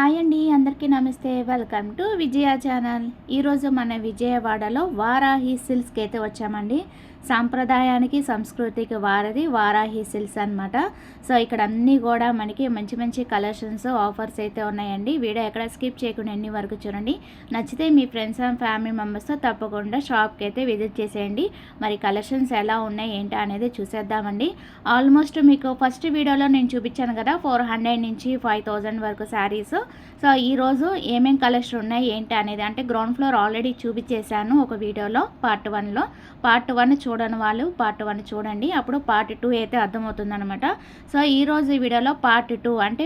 Hi అండి, అందరికీ నమస్తే. Welcome to Vijaya channel. ఈరోజు మన విజయవాడలో వారాహి సిల్క్స్కి అయితే వచ్చామండి. సాంప్రదాయానికి సంస్కృతికి వారధి వారాహి సిల్క్స్ అనమాట. సో ఇక్కడ అన్నీ కూడా మనకి మంచి మంచి కలెక్షన్స్ ఆఫర్స్ అయితే ఉన్నాయండి. వీడియో ఎక్కడ స్కిప్ చేయకుండా ఎన్ని వరకు చూడండి. నచ్చితే మీ ఫ్రెండ్స్ అండ్ ఫ్యామిలీ మెంబర్స్తో తప్పకుండా షాప్కి అయితే విజిట్ చేసేయండి. మరి కలెక్షన్స్ ఎలా ఉన్నాయి ఏంటి అనేది చూసేద్దామండి. ఆల్మోస్ట్ మీకు ఫస్ట్ వీడియోలో నేను చూపించాను కదా 400 నుంచి 5000 వరకు శారీస్. సో ఈరోజు ఏమేం కలెక్షన్ ఉన్నాయి ఏంటి అనేది, అంటే గ్రౌండ్ ఫ్లోర్ ఆల్రెడీ చూపించేశాను ఒక వీడియోలో పార్ట్ 1లో. పార్ట్ 1 చూడని వాళ్ళు పార్ట్ 1 చూడండి, అప్పుడు పార్ట్ 2 అయితే అర్థమవుతుంది అనమాట. సో ఈరోజు ఈ వీడియోలో పార్ట్ 2 అంటే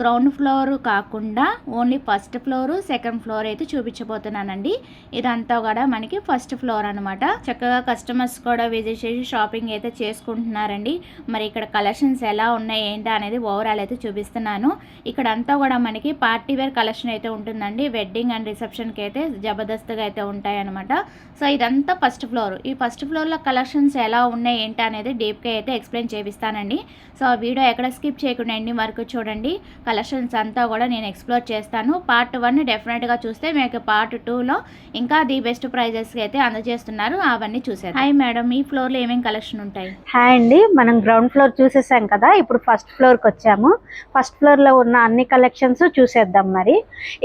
గ్రౌండ్ ఫ్లోర్ కాకుండా only first floor second floor అయితే చూపించబోతున్నానండి. ఇదంతా కూడా మనకి ఫస్ట్ ఫ్లోర్ అనమాట. చక్కగా కస్టమర్స్ కూడా విజిట్ చేసి షాపింగ్ అయితే చేసుకుంటున్నారండి. మరి ఇక్కడ కలెక్షన్స్ ఎలా ఉన్నాయి ఏంటి అనేది ఓవరాల్ అయితే చూపిస్తున్నాను. ఇక్కడ అంతా కూడా మనకి పార్టీ వేర్ కలెక్షన్ అయితే ఉంటుందండి. వెడ్డింగ్ అండ్ రిసెప్షన్కి అయితే జబర్దస్త్గా అయితే ఉంటాయి అనమాట. సో ఇదంతా ఫస్ట్ ఫ్లోర్. ఈ ఫస్ట్ ఫ్లోర్లో కలెక్షన్స్ ఎలా ఉన్నాయి ఏంటి అనేది డీప్గా అయితే ఎక్స్ప్లెయిన్ చేపిస్తానండి. సో ఆ వీడియో ఎక్కడ స్కిప్ చేయకుండా ఎండింగ్ వరకు చూడండి. కలెక్షన్స్ అంతా కూడా నేను ఎక్స్ప్లోర్ చేస్తాను. పార్ట్ 1 డెఫినెట్గా చూస్తే మీకు పార్ట్ 2లో ఇంకా ది బెస్ట్ ప్రైజెస్కి అయితే అందజేస్తున్నారు. అవన్నీ చూసారు. హాయ్ మేడం, ఈ ఫ్లోర్లో ఏమేమి కలెక్షన్ ఉంటాయి? హాయ్ అండి, మనం గ్రౌండ్ ఫ్లోర్ చూసేసాం కదా, ఇప్పుడు ఫస్ట్ ఫ్లోర్కి వచ్చాము. ఫస్ట్ ఫ్లోర్లో ఉన్న అన్ని కలెక్షన్స్ చూసేద్దాం. మరి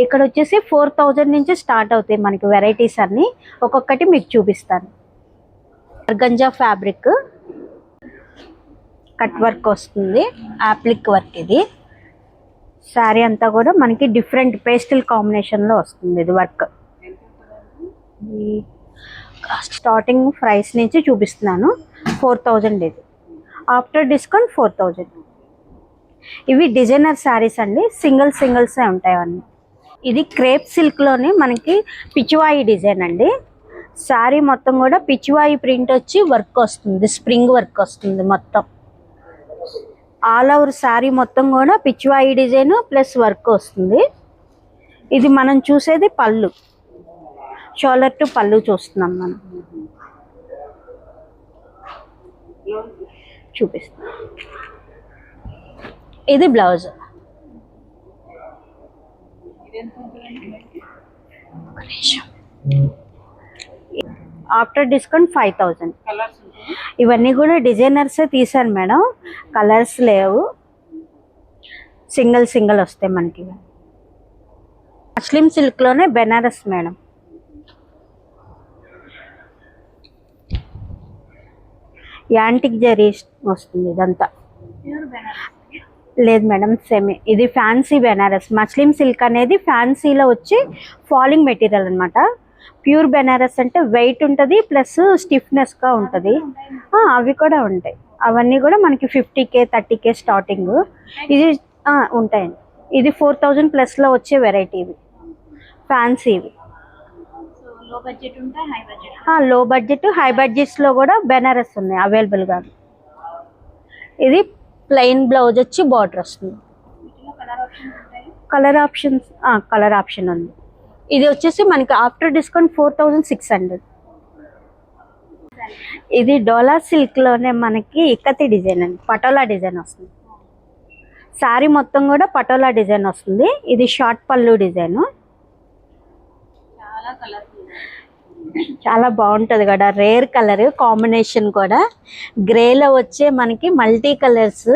ఇక్కడ వచ్చేసి 4000 నుంచి స్టార్ట్ అవుతాయి మనకి వెరైటీస్ అన్నీ. ఒక్కొక్కటి మీకు చూపిస్తాను. ఆర్గంజా ఫ్యాబ్రిక్ కట్ వర్క్ వస్తుంది, యాప్లిక్ వర్క్. ఇది శారీ అంతా కూడా మనకి డిఫరెంట్ పేస్టల్ కాంబినేషన్లో వస్తుంది. ఇది వర్క్ స్టార్టింగ్ ప్రైస్ నుంచి చూపిస్తున్నాను. 4000 ఇది, ఆఫ్టర్ డిస్కౌంట్ 4000. ఇవి డిజైనర్ శారీస్ అండి, సింగిల్సే ఉంటాయి అన్నీ. ఇది క్రేప్ సిల్క్లోనే మనకి పిచ్చివాయి డిజైన్ అండి. శారీ మొత్తం కూడా పిచ్చివాయి ప్రింట్ వచ్చి వర్క్ వస్తుంది, స్ప్రింగ్ వర్క్ వస్తుంది మొత్తం. ఆల్ ఓవర్ శారీ మొత్తం కూడా పిచ్చివాయి డిజైన్ ప్లస్ వర్క్ వస్తుంది. ఇది మనం చూసేది పళ్ళు, షోల్డర్ టు పళ్ళు చూస్తున్నాం మనం. చూపిస్తాం. ఇది బ్లౌజ్. After discount 5000. ఇవన్నీ కూడా డిజైనర్సే తీసాను మేడం, కలర్స్ లేవు. సింగిల్ వస్తాయి మనకి. మస్లిం సిల్క్లోనే బెనారస్ మేడం. యాంటిక్ జరీ వస్తుంది ఇదంతా. లేదు మేడం, సెమీ. ఇది ఫ్యాన్సీ బెనారస్. మస్లిం సిల్క్ అనేది ఫ్యాన్సీలో వచ్చి ఫాలింగ్ మెటీరియల్ అనమాట. ప్యూర్ బెనారస్ అంటే వెయిట్ ఉంటుంది ప్లస్ స్టిఫ్నెస్గా ఉంటుంది. అవి కూడా ఉంటాయి. అవన్నీ కూడా మనకి 50K 30K స్టార్టింగ్. ఇది ఉంటాయండి. ఇది 4000 ప్లస్లో వచ్చే వెరైటీ. ఇవి ఫ్యాన్సీ. ఇవి లో బడ్జెట్ హై బడ్జెట్స్లో కూడా బెనారస్ ఉన్నాయి అవైలబుల్గా. ఇది ప్లెయిన్ బ్లౌజ్ వచ్చి బార్డర్ వస్తుంది. కలర్ ఆప్షన్ ఉంది. ఇది వచ్చేసి మనకి ఆఫ్టర్ డిస్కౌంట్ 4600. ఇది డోలా సిల్క్లోనే మనకి ఇక్కతి డిజైన్ అండి, పటోలా డిజైన్ వస్తుంది. శారీ మొత్తం కూడా పటోలా డిజైన్ వస్తుంది. ఇది షార్ట్ పళ్ళు డిజైన్. చాలా బాగుంటుంది కదా, రేర్ కలర్ కాంబినేషన్ కూడా. గ్రేలో వచ్చే మనకి మల్టీ కలర్స్.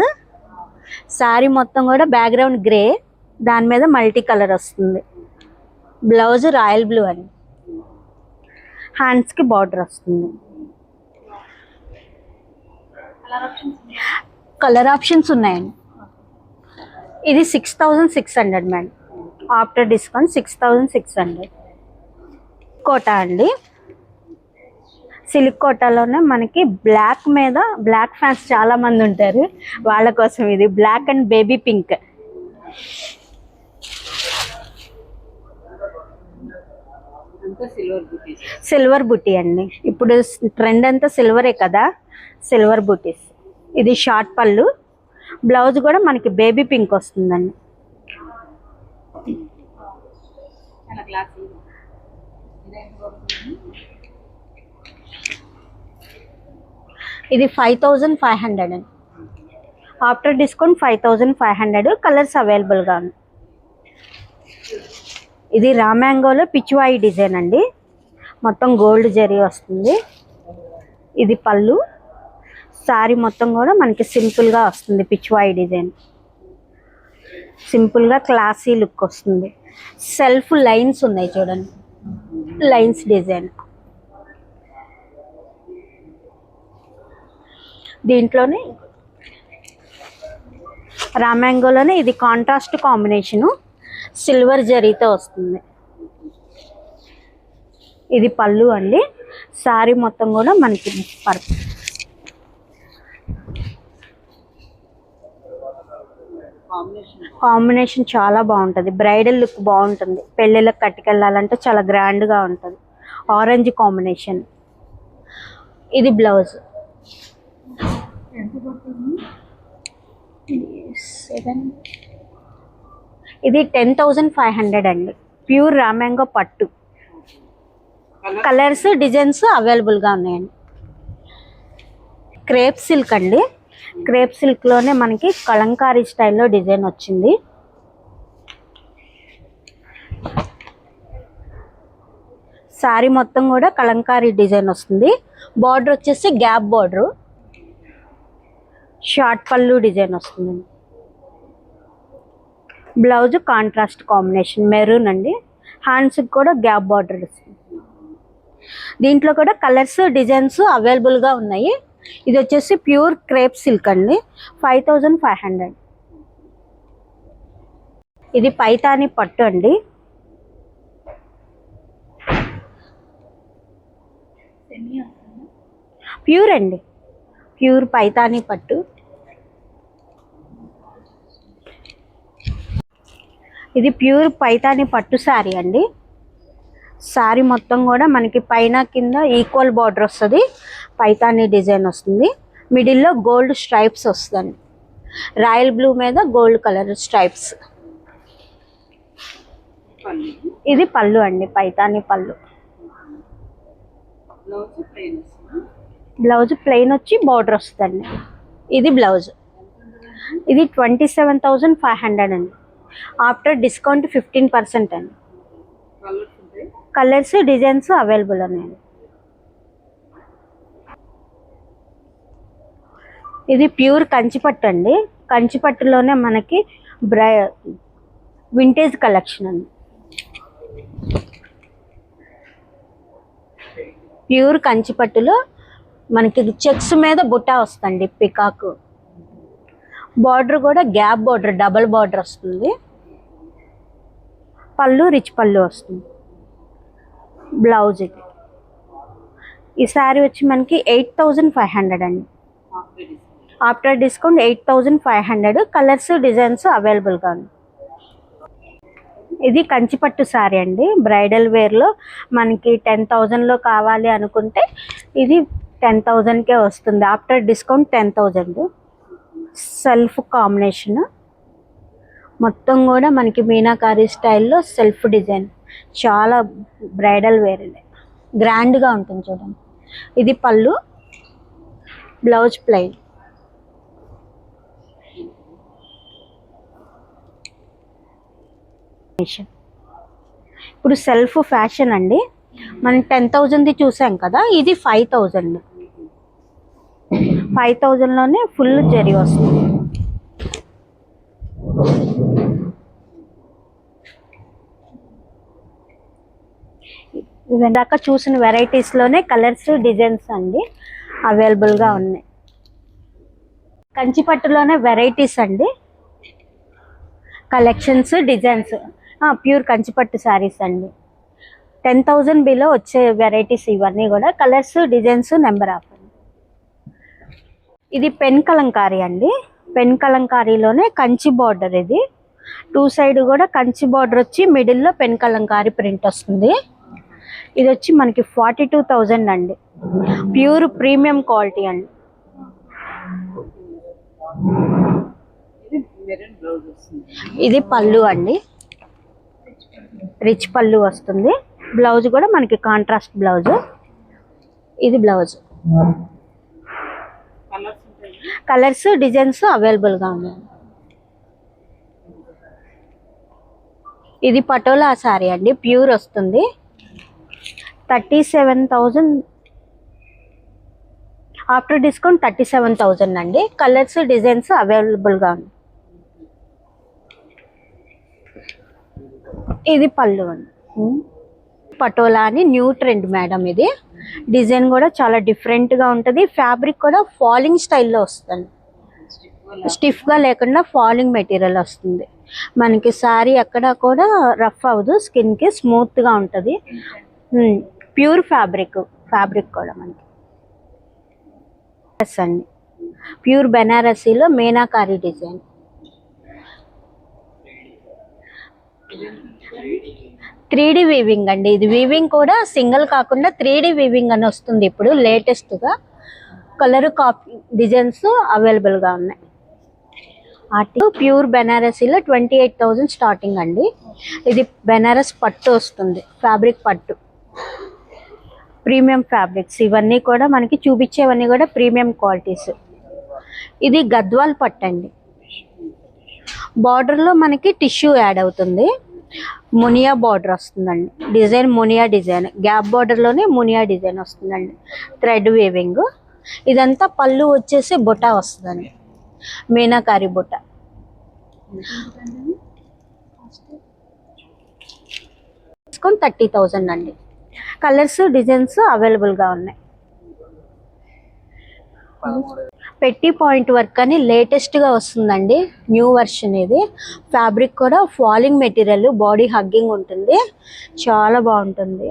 శారీ మొత్తం కూడా బ్యాక్గ్రౌండ్ గ్రే, దాని మీద మల్టీ కలర్ వస్తుంది. బ్లౌజ్ రాయల్ బ్లూ అని, హ్యాండ్స్కి బార్డర్ వస్తుంది. కలర్ ఆప్షన్స్ ఉన్నాయండి. ఇది 6600 మేడం, ఆఫ్టర్ డిస్కౌంట్ 6600. కోటా అండి, సిల్క్ కోటాలోనే మనకి బ్లాక్ మీద, బ్లాక్ ఫ్యాన్స్ చాలా మంది ఉంటారు, వాళ్ళ కోసం ఇది black and baby pink. Silver బుటీ అండి. ఇప్పుడు ట్రెండ్ అంతా సిల్వరే కదా, సిల్వర్ బుటీస్. ఇది షార్ట్ పళ్ళు, బ్లౌజ్ కూడా మనకి బేబీ పింక్ వస్తుందండి. ఇది 5500 అండి, ఆఫ్టర్ డిస్కౌంట్ 5500. కలర్స్ అవైలబుల్గా ఉంది. ఇది రామ్యాంగోలో పిచ్చివాయి డిజైన్ అండి, మొత్తం గోల్డ్ జరీ వస్తుంది. ఇది పళ్ళు. సారీ మొత్తం కూడా మనకి సింపుల్గా వస్తుంది, పిచ్చివాయి డిజైన్. సింపుల్గా క్లాసీ లుక్ వస్తుంది. సెల్ఫ్ లైన్స్ ఉన్నాయి చూడండి, లైన్స్ డిజైన్. దీంట్లోనే రామ్యాంగోలోనే ఇది కాంట్రాస్ట్ కాంబినేషను, సిల్వర్ జరీతో వస్తుంది. ఇది పళ్ళు అండి. సారీ మొత్తం కూడా మనకి కాంబినేషన్ చాలా బాగుంటుంది. బ్రైడల్ లుక్ బాగుంటుంది, పెళ్ళిళ్ళకి కట్టుకెళ్ళాలంటే చాలా గ్రాండ్గా ఉంటుంది. Orange combination. ఇది బ్లౌజ్. ఇది 10,500 అండి. ప్యూర్ రామ్యాంగో పట్టు. కలర్స్ డిజైన్స్ అవైలబుల్గా ఉన్నాయండి. క్రేప్ సిల్క్ అండి. క్రేప్ సిల్క్లోనే మనకి కలంకారీ స్టైల్లో డిజైన్ వచ్చింది. సారీ మొత్తం కూడా కలంకారీ డిజైన్ వస్తుంది. బార్డర్ వచ్చేసి గ్యాప్ బార్డర్. షార్ట్ పళ్ళు డిజైన్ వస్తుంది. బ్లౌజ్ కాంట్రాస్ట్ కాంబినేషన్ మెరూన్ అండి. హ్యాండ్స్కి కూడా గ్యాప్ బార్డర్ వస్తుంది. దీంట్లో కూడా కలర్స్ డిజైన్స్ అవైలబుల్గా ఉన్నాయి. ఇది వచ్చేసి ప్యూర్ క్రేప్ సిల్క్ అండి, 5,500. ఇది పైతాని పట్టు అండి. ప్యూర్ అండి, ప్యూర్ పైతాని పట్టు. ఇది ప్యూర్ పైతాని పట్టు శారీ అండి. శారీ మొత్తం కూడా మనకి పైన కింద ఈక్వల్ బార్డర్ వస్తుంది. పైతాని డిజైన్ వస్తుంది. మిడిల్లో గోల్డ్ స్ట్రైప్స్ వస్తుంది. రాయల్ బ్లూ మీద గోల్డ్ కలర్ స్ట్రైప్స్. ఇది పళ్ళు అండి, పైతాని పళ్ళు. బ్లౌజ్ ప్లెయిన్ వచ్చి బార్డర్ వస్తుందండి. ఇది బ్లౌజ్. ఇది 27,500 అండి. ఆఫ్టర్ డిస్కౌంట్ 15% అండి. కలర్స్ డిజైన్స్ అవైలబుల్ ఉన్నాయండి. ఇది ప్యూర్ కంచిపట్టు అండి. కంచిపట్టులోనే మనకి వింటేజ్ కలెక్షన్ అండి. ప్యూర్ కంచిపట్టులో మనకి చెక్స్ మీద బుట్ట వస్తుంది, పికాక్. బార్డర్ కూడా గ్యాప్ బార్డర్, డబల్ బార్డర్ వస్తుంది. పళ్ళు రిచ్ పళ్ళు వస్తుంది. బ్లౌజ్. ఇది ఈ శారీ వచ్చి మనకి 8,500 అండి. After discount 8,500. కలర్స్ డిజైన్స్ అవైలబుల్గా ఉంది. ఇది కంచిపట్టు శారీ అండి. బ్రైడల్ వేర్లో మనకి 10,000లో కావాలి అనుకుంటే ఇది 10,000కే వస్తుంది. After discount 10,000. సెల్ఫ్ కాంబినేషన్ మొత్తం కూడా మనకి మీనాకారి స్టైల్లో సెల్ఫ్ డిజైన్. చాలా బ్రైడల్ వేర్, ఇది గ్రాండ్గా ఉంటుంది చూడండి. ఇది పళ్ళు. Blouse plain. ఇప్పుడు సెల్ఫ్ ఫ్యాషన్ అండి. మనం 10,000ది చూసాం కదా, ఇది 5,000. 5,000లోనే ఫుల్ జరీ వస్తుంది. ఇందాక చూసిన వెరైటీస్లోనే కలర్స్ డిజైన్స్ అండి అవైలబుల్గా ఉన్నాయి. కంచిపట్టులోనే వెరైటీస్ అండి, కలెక్షన్స్ డిజైన్స్. ప్యూర్ కంచిపట్టు శారీస్ అండి. 10,000 బిలో వచ్చే వెరైటీస్ ఇవన్నీ కూడా. Colours designs number of. ఇది పెన్ కలంకారీ అండి. పెన్ కలంకారీలోనే కంచి బార్డర్. ఇది 2 సైడ్ కూడా కంచి బార్డర్ వచ్చి మిడిల్లో పెన్ కలంకారీ ప్రింట్ వస్తుంది. ఇది వచ్చి మనకి 42,000 అండి. ప్యూర్ ప్రీమియం క్వాలిటీ అండి. ఇది పళ్ళు అండి, రిచ్ పళ్ళు వస్తుంది. బ్లౌజ్ కూడా మనకి కాంట్రాస్ట్ బ్లౌజ్. ఇది బ్లౌజ్. కలర్స్ డిజైన్స్ అవైలబుల్గా ఉన్నాయి. ఇది పటోలా సారీ అండి, ప్యూర్ వస్తుంది. 37,000 ఆఫ్టర్ డిస్కౌంట్ 37,000 అండి. కలర్స్ డిజైన్స్ అవైలబుల్గా ఉంది. ఇది పళ్ళు అండి. పటోలా అని న్యూ ట్రెండ్ మేడం. ఇది డిజైన్ కూడా చాలా డిఫరెంట్గా ఉంటుంది. ఫ్యాబ్రిక్ కూడా ఫాలింగ్ స్టైల్లో వస్తుంది, స్టిఫ్గా లేకుండా ఫాలింగ్ మెటీరియల్ వస్తుంది. మనకి సారీ ఎక్కడ కూడా రఫ్ అవ్వదు, స్కిన్కి స్మూత్గా ఉంటుంది. ప్యూర్ ఫ్యాబ్రిక్ కూడా మనకి అండి. ప్యూర్ బెనారసీలో మీనాకారి డిజైన్. త్రీడీ వీవింగ్ అండి. ఇది వీవింగ్ కూడా సింగిల్ కాకుండా 3D వీవింగ్ అని వస్తుంది ఇప్పుడు లేటెస్ట్గా. కలర్ కాపీ డిజైన్స్ అవైలబుల్గా ఉన్నాయి. ప్యూర్ బెనారసీలో 28,000 స్టార్టింగ్ అండి. ఇది బెనారస్ పట్టు వస్తుంది, ఫ్యాబ్రిక్ పట్టు, ప్రీమియం ఫ్యాబ్రిక్స్. ఇవన్నీ కూడా మనకి చూపించేవన్నీ కూడా ప్రీమియం క్వాలిటీస్. ఇది గద్వాల్ పట్టు అండి. బార్డర్లో మనకి టిష్యూ యాడ్ అవుతుంది. మునియా బార్డర్ వస్తుందండి. డిజైన్ మునియా డిజైన్, గ్యాప్ బార్డర్లోనే మునియా డిజైన్ వస్తుందండి. Thread weaving. ఇదంతా పళ్ళు వచ్చేసి బుటా వస్తుందండి, మీనాకారి బుట్ట. డిస్కౌంట్ 30,000 అండి. కలర్స్ డిజైన్స్ అవైలబుల్గా ఉన్నాయి. పెట్టి పాయింట్ వర్క్ అని లేటెస్ట్గా వస్తుందండి, న్యూ వర్షన్. ఇది ఫ్యాబ్రిక్ కూడా ఫాలింగ్ మెటీరియల్, బాడీ హగ్గింగ్ ఉంటుంది, చాలా బాగుంటుంది.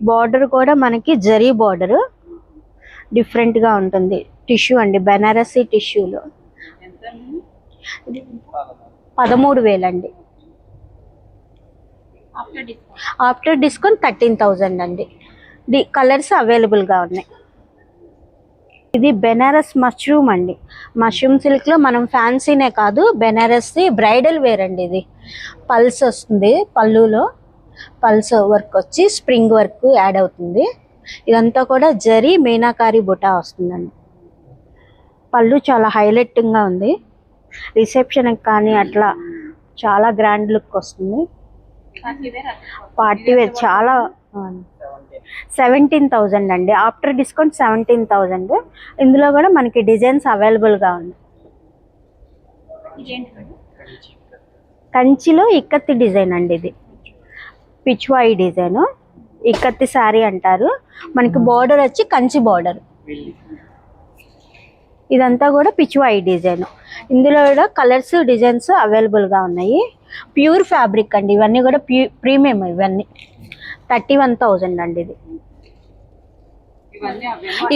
బార్డర్ కూడా మనకి జరీ బార్డర్ డిఫరెంట్గా ఉంటుంది. టిష్యూ అండి, బెనారసీ టిష్యూలో. 13,000 అండి. ఆఫ్టర్ డిస్కౌంట్ 13,000 అండి. కలర్స్ అవైలబుల్గా ఉన్నాయి. ఇది బెనారస్ మష్రూమ్ అండి. మష్రూమ్ సిల్క్లో మనం ఫ్యాన్సీనే కాదు, బెనారస్ది బ్రైడల్ వేర్ అండి. ఇది పల్స్ వస్తుంది, పళ్ళులో పల్స్ వర్క్ వచ్చి స్ప్రింగ్ వర్క్ యాడ్ అవుతుంది. ఇదంతా కూడా జరీ మీనాకారి బుటా వస్తుందండి. పళ్ళు చాలా హైలైటింగ్గా ఉంది. రిసెప్షన్కి కానీ అట్లా చాలా గ్రాండ్ లుక్ వస్తుంది. పార్టీ వేర్ చాలా 17,000 అండి. After discount 17,000. ఇందులో కూడా మనకి డిజైన్స్ అవైలబుల్గా ఉంది. కంచిలో ఇక్కత్తి డిజైన్ అండి. ఇది పిచ్వాయి డిజైన్, ఇక్కత్తి శారీ అంటారు. మనకి బార్డర్ వచ్చి కంచి బార్డర్. ఇదంతా కూడా పిచ్వాయి డిజైన్. ఇందులో కూడా కలర్స్ డిజైన్స్ అవైలబుల్గా ఉన్నాయి. ప్యూర్ ఫ్యాబ్రిక్ అండి. ఇవన్నీ కూడా ప్రీమియం. ఇవన్నీ 31,000 అండి. ఇది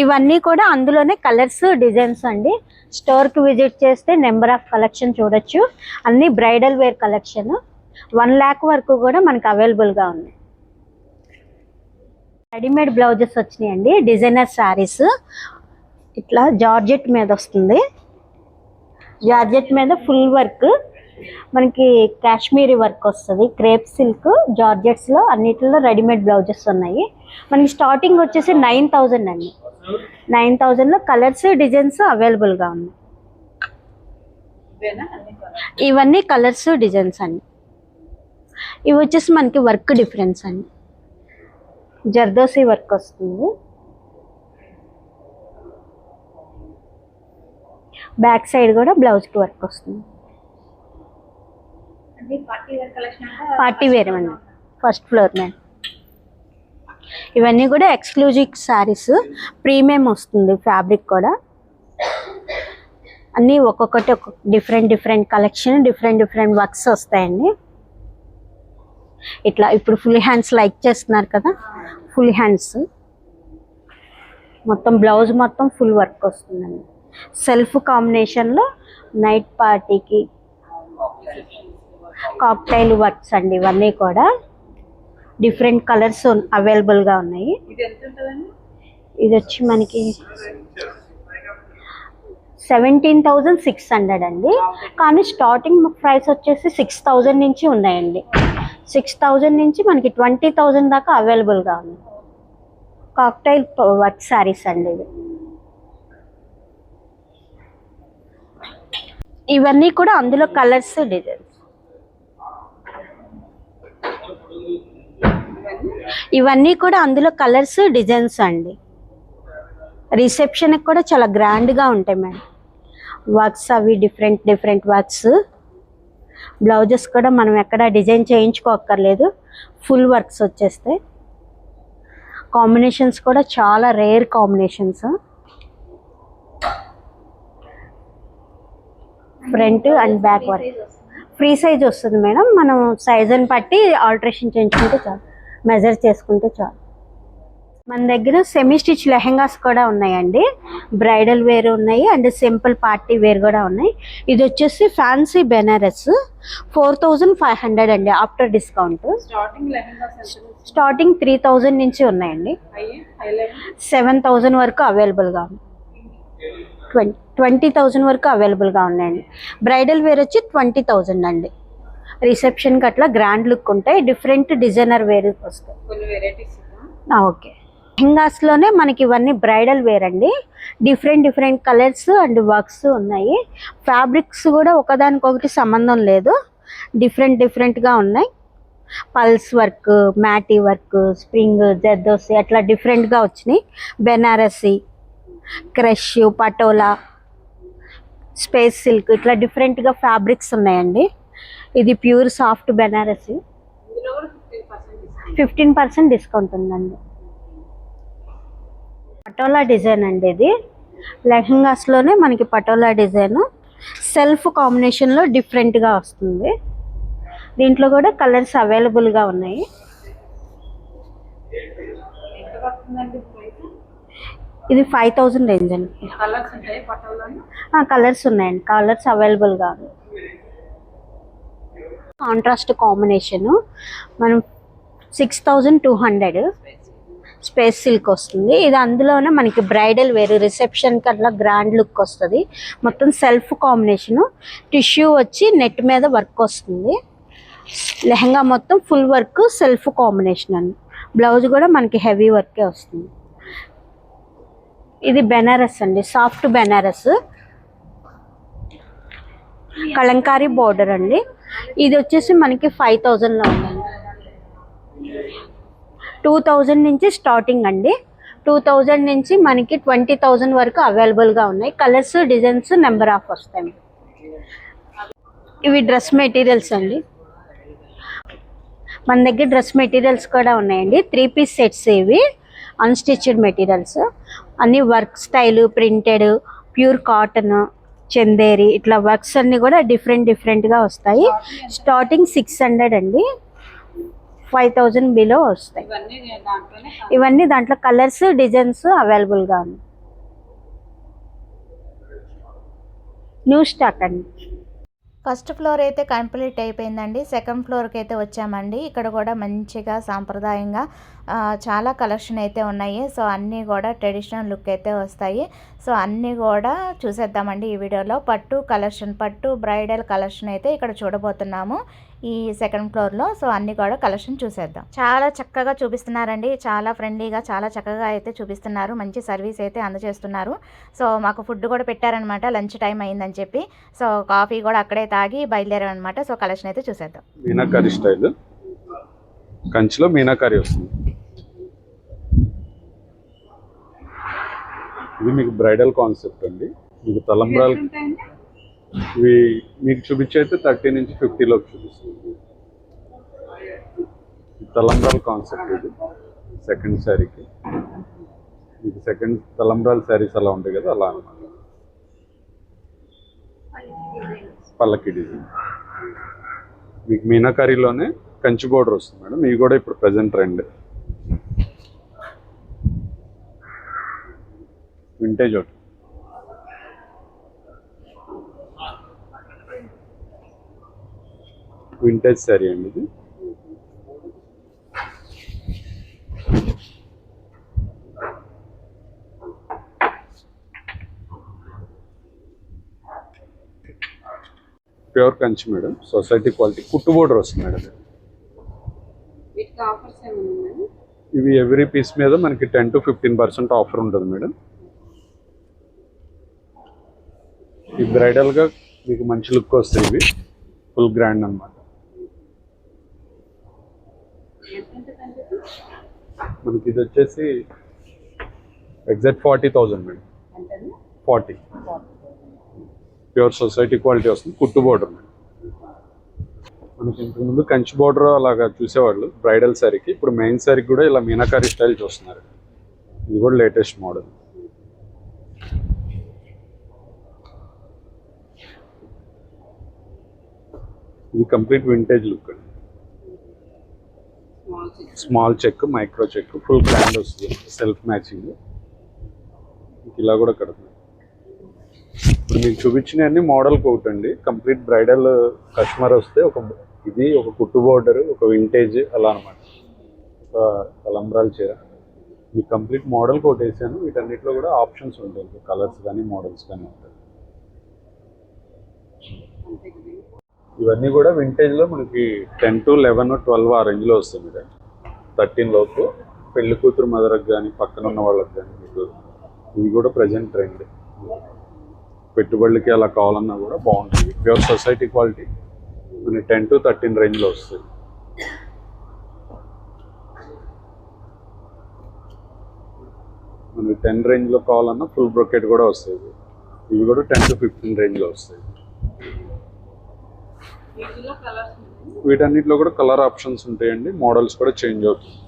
ఇవన్నీ కూడా అందులోనే కలర్స్ డిజైన్స్ అండి. స్టోర్కి విజిట్ చేస్తే నెంబర్ ఆఫ్ కలెక్షన్ చూడొచ్చు. అన్ని బ్రైడల్ వేర్ కలెక్షన్. 1 lakh వరకు కూడా మనకు అవైలబుల్గా ఉంది. రెడీమేడ్ బ్లౌజెస్ వచ్చినాయండి. డిజైనర్ శారీస్ ఇట్లా జార్జెట్ మీద వస్తుంది. జార్జెట్ మీద ఫుల్ వర్క్, మనకి కాశ్మీరీ వర్క్ వస్తుంది. క్రేప్ సిల్క్ జార్జెట్స్లో అన్నిటిలో రెడీమేడ్ బ్లౌజెస్ ఉన్నాయి. మనకి స్టార్టింగ్ వచ్చేసి 9,000 అండి. 9,000లో కలర్స్ డిజైన్స్ అవైలబుల్గా ఉన్నాయి. ఇవన్నీ కలర్స్ డిజైన్స్ అండి. ఇవి వచ్చేసి మనకి వర్క్ డిఫరెన్స్ అండి. జర్దోసి వర్క్ వస్తుంది. బ్యాక్ సైడ్ కూడా బ్లౌజ్కి వర్క్ వస్తుంది. పార్టీ వేర్ అండి. First floor ma'am. ఇవన్నీ కూడా ఎక్స్క్లూజివ్ శారీస్, ప్రీమియం వస్తుంది. ఫ్యాబ్రిక్ కూడా అన్నీ ఒక్కొక్కటి డిఫరెంట్ కలెక్షన్, డిఫరెంట్ వర్క్స్ వస్తాయండి. ఇట్లా ఇప్పుడు ఫుల్ హ్యాండ్స్ లైక్ చేస్తున్నారు కదా, ఫుల్ హ్యాండ్స్ మొత్తం బ్లౌజ్ మొత్తం ఫుల్ వర్క్ వస్తుందండి. సెల్ఫ్ కాంబినేషన్లో నైట్ పార్టీకి కాక్టైల్ వర్క్స్ అండి. ఇవన్నీ కూడా డిఫరెంట్ కలర్స్ అవైలబుల్గా ఉన్నాయి. ఇది వచ్చి మనకి 17,600 అండి. కానీ స్టార్టింగ్ ప్రైస్ వచ్చేసి 6,000 నుంచి ఉన్నాయండి. 6,000 నుంచి మనకి 20,000 దాకా అవైలబుల్గా ఉంది. కాక్టైల్ వర్క్ శారీస్ అండి ఇవి. ఇవన్నీ కూడా అందులో కలర్స్ డిజైన్స్. ఇవన్నీ కూడా అందులో కలర్స్ డిజైన్స్ అండి. రిసెప్షన్కి కూడా చాలా గ్రాండ్గా ఉంటాయి మేడం. వర్క్స్ అవి డిఫరెంట్ వర్క్స్. బ్లౌజెస్ కూడా మనం ఎక్కడ డిజైన్ చేయించుకోక్కర్లేదు, ఫుల్ వర్క్స్ వచ్చేస్తాయి. కాంబినేషన్స్ కూడా చాలా rare combinations. Front and back work free size వస్తుంది మేడం. మనం సైజుని బట్టి ఆల్టరేషన్ చేయించుకుంటే చాలు, మెజర్ చేసుకుంటే చాలు. మన దగ్గర సెమీ స్టిచ్ లెహెంగాస్ కూడా ఉన్నాయండి. బ్రైడల్ వేర్ ఉన్నాయి అండ్ సింపుల్ పార్టీ వేర్ కూడా ఉన్నాయి. ఇది వచ్చేసి ఫ్యాన్సీ బెనారస్ 4500 అండి ఆఫ్టర్ డిస్కౌంట్. స్టార్టింగ్ 3000 నుంచి ఉన్నాయండి. 7000 వరకు అవైలబుల్గా ఉంది. 20,000 వరకు అవైలబుల్గా ఉన్నాయండి. బ్రైడల్ వేర్ వచ్చి 20,000 అండి. రిసెప్షన్కి అట్లా గ్రాండ్ లుక్ ఉంటాయి. డిఫరెంట్ డిజైనర్ వేర్ వస్తాయి. ఓకే. లెహంగాస్లోనే మనకి ఇవన్నీ బ్రైడల్ వేర్ అండి. డిఫరెంట్ కలర్స్ అండ్ వర్క్స్ ఉన్నాయి. ఫ్యాబ్రిక్స్ కూడా ఒకదానికొకటి సంబంధం లేదు, డిఫరెంట్గా ఉన్నాయి. Pulse work, మ్యాటీ work, spring, zardozi అట్లా డిఫరెంట్గా వచ్చినాయి. Banarasi, crush, patola, space silk ఇట్లా డిఫరెంట్గా ఫ్యాబ్రిక్స్ ఉన్నాయండి. ఇది ప్యూర్ సాఫ్ట్ బెనారసి. 15% డిస్కౌంట్ ఉందండి. పటోలా డిజైన్ అండి ఇది. లెహంగాస్లోనే మనకి పటోలా డిజైన్ సెల్ఫ్ కాంబినేషన్లో డిఫరెంట్గా వస్తుంది. దీంట్లో కూడా కలర్స్ అవైలబుల్గా ఉన్నాయి. ఇది 5000 రేంజ్ అండి. కలర్స్ ఉన్నాయండి, కలర్స్ అవైలబుల్గా ఉన్నాయి. కాంట్రాస్ట్ కాంబినేషను మనం 6200 స్పేస్ సిల్క్ వస్తుంది. ఇది అందులోనే మనకి బ్రైడల్ వేర్, రిసెప్షన్కి అట్లా గ్రాండ్ లుక్ వస్తుంది. మొత్తం సెల్ఫ్ కాంబినేషను, టిష్యూ వచ్చి నెట్ మీద వర్క్ వస్తుంది. లెహంగా మొత్తం ఫుల్ వర్క్ సెల్ఫ్ కాంబినేషన్ అండి. బ్లౌజ్ కూడా మనకి హెవీ వర్కే వస్తుంది. ఇది బెనారస్ అండి, సాఫ్ట్ బెనారస్, కలంకారీ బోర్డర్ అండి. ఇది వచ్చేసి మనకి 5000లో ఉందండి. 2000 నుంచి స్టార్టింగ్ అండి. 2000 నుంచి మనకి 20,000 వరకు అవైలబుల్గా ఉన్నాయి. కలర్స్, డిజైన్స్ నెంబర్ ఆఫ్ వస్తాయి. ఇవి డ్రెస్ మెటీరియల్స్ అండి. మన దగ్గర డ్రెస్ మెటీరియల్స్ కూడా ఉన్నాయండి. 3 పీస్ సెట్స్ ఇవి, అన్స్టిచ్డ్ మెటీరియల్స్ అన్ని work style, printed, pure cotton, Chanderi ఇట్లా వర్క్స్ అన్ని కూడా డిఫరెంట్గా వస్తాయి. స్టార్టింగ్ 600 అండి, 5000 బిలో వస్తాయి. ఇవన్నీ దాంట్లో కలర్స్, డిజైన్స్ అవైలబుల్గా ఉన్నాయి. న్యూ స్టాక్ అండి. ఫస్ట్ ఫ్లోర్ అయితే కంప్లీట్ అయిపోయిందండి. సెకండ్ ఫ్లోర్కి అయితే వచ్చామండి. ఇక్కడ కూడా మంచిగా సాంప్రదాయంగా చాలా కలెక్షన్ అయితే ఉన్నాయి. సో అన్నీ కూడా ట్రెడిషనల్ లుక్ అయితే వస్తాయి. సో అన్నీ కూడా చూసేద్దామండి ఈ వీడియోలో. పట్టు కలెక్షన్, పట్టు బ్రైడల్ కలెక్షన్ అయితే ఇక్కడ చూడబోతున్నాము ఈ సెకండ్ ఫ్లోర్లో. సో అన్నీ కూడా కలెక్షన్ చూసేద్దాం. చాలా చక్కగా చూపిస్తున్నారండి, చాలా ఫ్రెండ్లీగా, చాలా చక్కగా అయితే చూపిస్తున్నారు. మంచి సర్వీస్ అయితే అందజేస్తున్నారు. సో మాకు ఫుడ్ కూడా పెట్టారనమాట, లంచ్ టైం అయిందని చెప్పి. సో కాఫీ కూడా అక్కడే తాగి బయలుదేరామన్నమాట. సో కలెక్షన్ అయితే చూసేద్దాం. మీనాకారి స్టైల్, కంచిలో మీనాకారి వస్తుంది. ఇది మీకు బ్రైడల్ కాన్సెప్ట్ అండి. మీకు తలంబ్రాలు ఇవి మీకు చూపించే అయితే 30 నుంచి 50లోకి చూపిస్తుంది. తలంబ్రాల్ కాన్సెప్ట్ ఇది. సెకండ్ శారీకి మీకు సెకండ్ తలంబ్రాల్ శారీస్ అలా ఉంటాయి కదా, అలా అన్నమాట. పల్లకి డిజైన్ మీకు మీనాకారీలోనే కంచి బోర్డర్ వస్తుంది మేడం. ఇవి కూడా ఇప్పుడు ప్రజెంట్ ట్రెండ్. వింటేజ్ ఒకటి, వింటేజ్ శారీ అండి ఇది. Pure Kanchi madam, society quality, కుట్టు బోర్డర్ వస్తుంది మేడం. ఇవి ఎవ్రీ పీస్ మీద మనకి 10 to 15% ఆఫర్ ఉంటుంది మేడం. ఈ బ్రైడల్గా మీకు మంచి లుక్ వస్తాయి. ఇవి ఫుల్ గ్రాండ్ అన్నమాట. మనకి ఇది వచ్చేసి exact 40,000 madam. 40 pure society quality వస్తుంది. కుట్టు బోర్డర్ మేడం. మనకి ఇంతకుముందు కంచి బోర్డర్ అలాగా చూసేవాళ్ళు బ్రైడల్ శారీకి. ఇప్పుడు మెయిన్ శారీకి కూడా ఇలా మీనాకారి స్టైల్ చూస్తున్నారు. ఇది కూడా లేటెస్ట్ మోడల్. ఇది కంప్లీట్ వింటేజ్ లుక్ అండి. Small check, micro check, full brand వస్తుంది. సెల్ఫ్ మ్యాచింగ్ ఇలా కూడా కడుతుంది. ఇప్పుడు మీకు చూపించినవన్నీ మోడల్కి ఒకటి అండి. కంప్లీట్ బ్రైడల్ కస్టమర్ వస్తే ఇది ఒక కుట్టు బోర్డర్, ఒక వింటేజ్ అలా అనమాట. ఒక తలంబ్రాల చీర మీకు కంప్లీట్ మోడల్కి ఒకటి వేసాను. వీటన్నిటిలో కూడా ఆప్షన్స్ ఉంటాయి, కలర్స్ కానీ మోడల్స్ కానీ ఉంటాయి. ఇవన్నీ కూడా వింటేజ్లో మనకి 10 to 11, 12 ఆ రేంజ్లో వస్తుంది మేడం. 13 లోపు పెళ్లి కూతురు మదర్కి కానీ పక్కన ఉన్న వాళ్ళకి కానీ మీకు ఇవి కూడా ప్రజెంట్ ట్రెండ్. పెట్టుబడులకి అలా కావాలన్నా కూడా బాగుంటుంది. ప్యూర్ సొసైటీ క్వాలిటీ మనకి 10 to 13 రేంజ్లో వస్తుంది. మనకి 10 రేంజ్లో కావాలన్నా ఫుల్ బ్రొకెట్ కూడా వస్తుంది. ఇవి కూడా 10 to 15 రేంజ్లో వస్తాయి. వీటన్నిటిలో కూడా కలర్ ఆప్షన్స్ ఉంటాయండి. మోడల్స్ కూడా చేంజ్ అవుతుంది.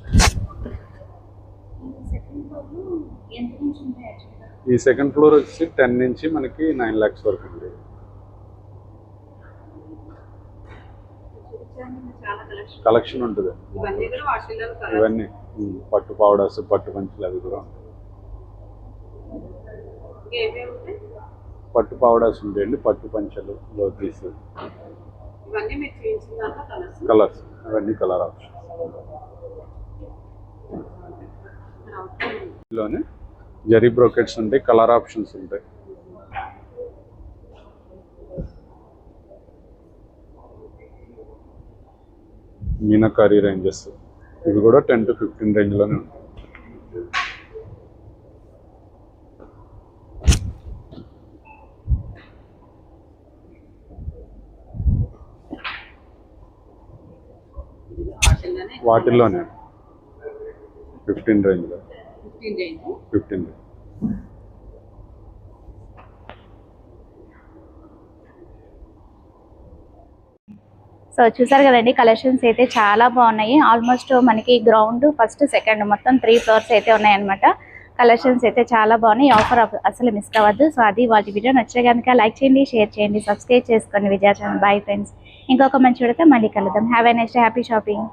ఈ సెకండ్ ఫ్లోర్ వచ్చి 10 నుంచి మనకి 9 lakhs వరకు అండి. కలెక్షన్ ఉంటుంది. ఇవన్నీ పట్టు పౌడర్స్, పట్టు పంచులు అవి కూడా ఉంటాయి. పట్టు పౌడర్స్ ఉంటాయండి, పట్టు పంచలు, లోతీస్, కలర్స్ అవన్నీ కలర్ ఆప్షన్. లోనే జరీ బ్రోకెట్స్ ఉంటాయి, కలర్ ఆప్షన్స్ ఉంటాయి. మీనాకారి రేంజెస్ ఇవి కూడా 10 to 15 రేంజ్లోనే ఉంటాయి. వాటిల్లోనే 15 రేంజ్లో. 15 సో చూసారు కదండి, కలెక్షన్స్ అయితే చాలా బాగున్నాయి. ఆల్మోస్ట్ మనకి గ్రౌండ్, ఫస్ట్, సెకండ్ మొత్తం 3 floors అయితే ఉన్నాయన్నమాట. కలెక్షన్స్ అయితే చాలా బాగున్నాయి. ఆఫర్ అసలు మిస్ అవ్వద్దు. సో అది వాటి వీడియో నచ్చే కనుక లైక్ చేయండి, షేర్ చేయండి, సబ్స్క్రైబ్ చేసుకోండి విజయ ఛానల్. Bye friends. ఇంకొక మంచి వీడియోతో మళ్ళీ కలుద్దాం. Have a nice day, happy shopping.